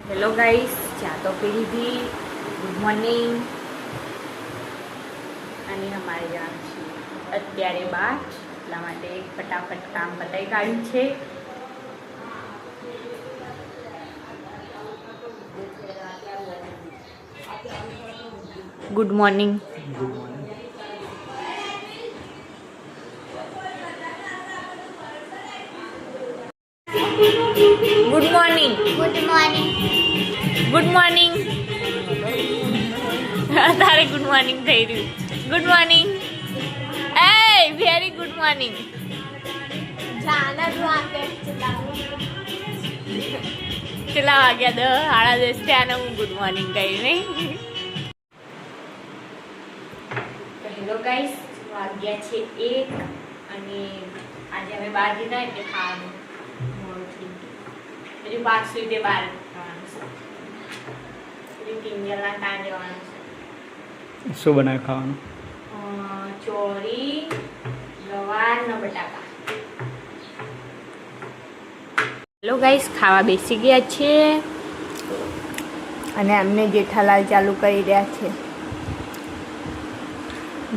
Hello guys, ચા તો પી લીધી. Good morning. અને અમારે જવાનું છે અત્યારે બહાર, એટલા માટે ફટાફટ કામ પતાવી કાઢ્યું છે. Good morning. Good morning. Good morning. Good morning. તારે ગુડ મોર્નિંગ થઈ રહ્યું. Good morning. A very good morning. કેટલા વાગ્યા? 10:30 થયા. હું ગુડ મોર્નિંગ કહી નહીં. હેલો ગાઈસ, વાગ્યા છે 1 અને આજે અમે બહાર જતા એટલે ખાવાનું હજુ 5 સુધી બહાર કિંજલના ત્યાં જવાનું છે. શું બનાવ્યું ખાવાનું? ચોરી, ગવાર ને બટાકા. હેલો ગાઈસ, ખાવા બેસી ગયા છે અને અમને જેઠાલાલ ચાલુ કરી રહ્યા છે.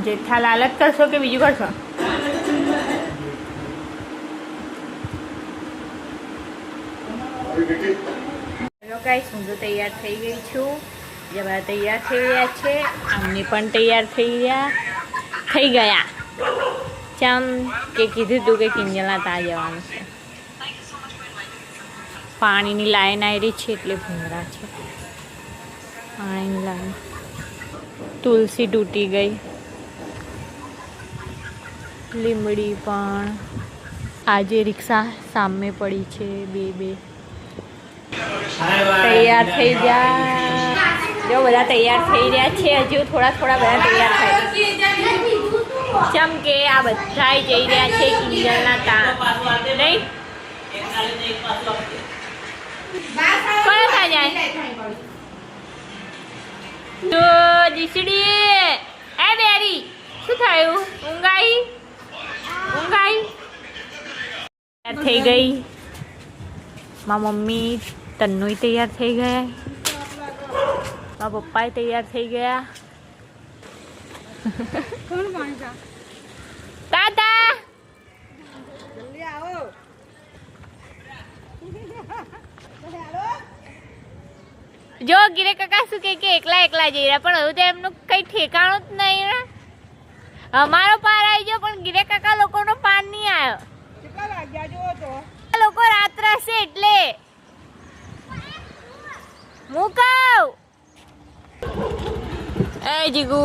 જેઠાલાલ જ કરશો કે બીજું કરશો? હેલો ગાઈસ, હું તો તૈયાર થઈ ગઈ છું. જવા તૈયાર થઈ રહ્યા છે. અમને પણ તૈયાર થઈ ગયા. ચમ કે કીધું તું કે કિંજલના ત્યાં જવાનું છે. પાણીની લાઈન આવી છે એટલે ભૂંગળા છે. પાણીની લાઈન. તુલસી તૂટી ગઈ. લીમડી પણ. આજે રિક્ષા સામે પડી છે. બે તૈયાર થઈ ગયા. જો બધા તૈયાર થઈ રહ્યા છે. હજુ થોડા બધા તૈયાર થાય. જેમ કે આ બધા જઈ રહ્યા છે કિંજલના ત્યાં. નહીં કોણ થા જાય? તો જીસડી એ બેરી શું થયું? ઊંઘાઈ થઈ ગઈ. મારા મમ્મી તન્નુય તૈયાર થઈ ગયા. મારા પપ્પાએ તૈયાર થઈ ગયા. દાદા જલ્દી આવો. જો ગિરે કાકા શું કે એકલા જઈ રહ્યા, પણ હવે તો એમનું કઈ ઠેકાણું જ નહીં ને. અમારો પાર આવી ગયો પણ ગિરે કાકા લોકોનો પાર નહીં આવ્યો. કેટલા વાગ્યા જો તો લોકો રાત્રે હશે એટલે મુકાવ. એ જીગુ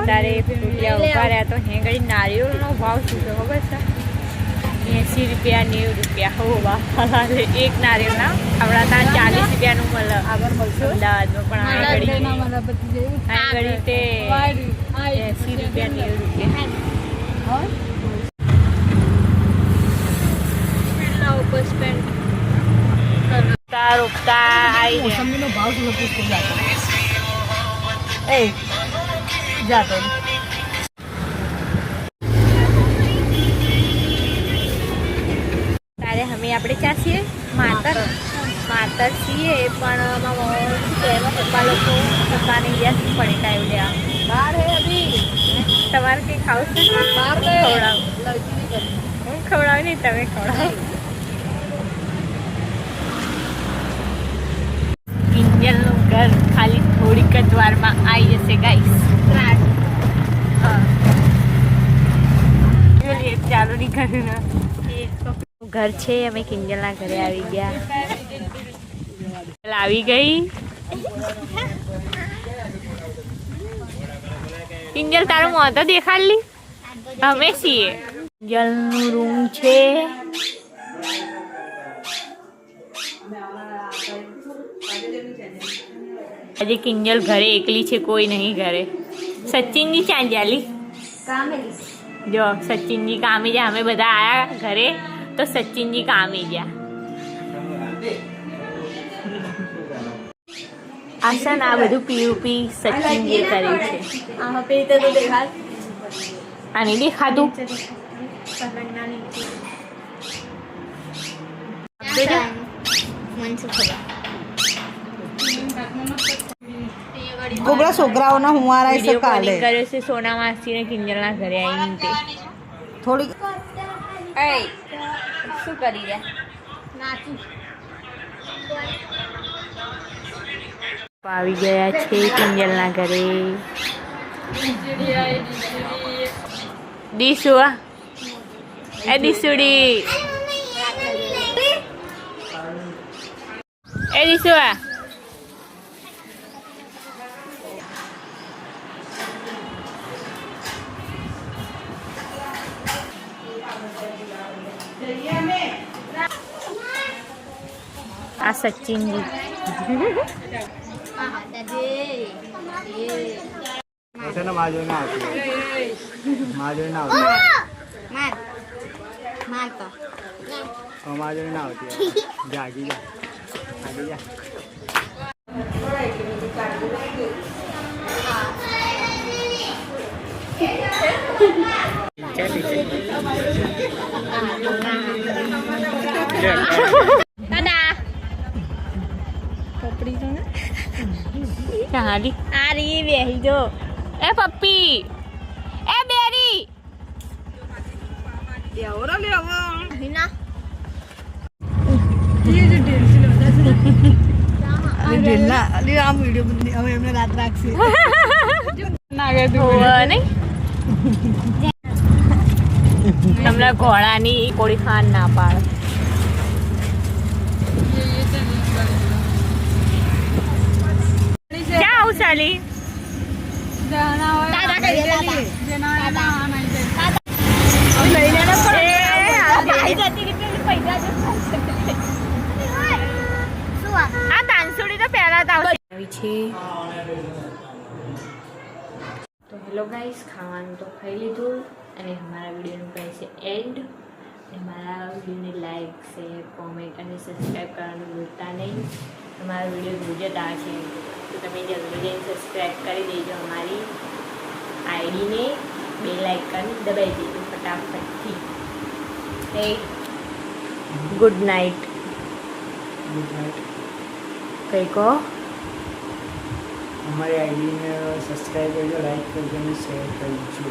તારે રૂપિયા ઉભા રહ્યા તો હે ઘડી નારિયેળનો ભાવ શું છે ખબર છે? 80 રૂપિયા 90 રૂપિયા. હો બાપા, એક નારિયેળના આપણા ત્યાં 40 રૂપિયાનું મળે. અમદાવાદમાં પણ આ ઘડી તે 80 રૂપિયા 90 રૂપિયા. બસ પેન્ટ રોપતા રોપતા આવી ગયા. મોસંબીનો ભાવ શું પૂછતો જાતો એ જાતો તારે અમે આપણે ચા છીએ માતર છીએ પણ પપ્પા લોકો પપ્પાને ગયા પડેટા એવું લેવા. બાર હે અભી તમારે કંઈ ખાવું છે? બાર ખવડાવું. લડકી નહીં કરી હું ખવડાવું નહીં, તમે ખવડાવો. કિંજલનું ઘર ખાલી થોડીક જ વારમાં આવી જશે ગાઈસ. હા ચાલો નહીં કર્યું ને. ઘર છે, અમે કિંજલના ઘરે આવી ગયા. આવી ગઈ કિંજલ, તારું મોં તો દેખાડ લી. અમે છીએ કિંજલનું રૂમ છે. આજે કિંજલ ઘરે એકલી છે, કોઈ નહીં ઘરે. સચિનજી ચાંદ જાલી જો સચિનજી કામે ગયા. અમે બધા આયા ઘરે તો સચિનજી કામે ગયા. આશન આ બધું પીયુપી સચિનજીએ કર્યું છે. આ નહીં દેખાતું. ગોબરા છોકરાઓના હુંવારા છે કાલે કર્યો છે સોના માસીને કિંજલના ઘરે આવીને તે થોડી શું કરી રહ્યા? આવી ગયા છે કિંજલના ઘરે. દીસુ એ દીસુડી એ દીસુ આ સચિનજી આ રહી બેહી જો. એ પપ્પી એ બેરી એમને રાત રાખશે તમને ઘોડાની કોળી ખાન ના પાડે. ક્યાં આવું ચાલી આ તાનસુડી તો પહેલા જ આવી છે. તો હેલો ગાઈસ, ખાવાનું તો ખાઈ લીધું અને અમારા વિડીયોનું કહે છે એન્ડ. અને મારા વિડીયોને લાઈક શેર કોમેન્ટ અને સબસ્ક્રાઈબ કરવાનું ભૂલતા નહીં. અમારા વિડીયો ગુજરાત આવે છે તો તમે જલ્દી જઈને સબસ્ક્રાઈબ કરી દેજો. અમારી આઈડીને બેલ આઇકન દબાવી દેજો ફટાફટથી. હે ગુડ નાઇટ. કઈ કહો. અમારી આઈડીને સબસ્ક્રાઈબ કરજો, લાઈક કરજો અને શેર કરજો.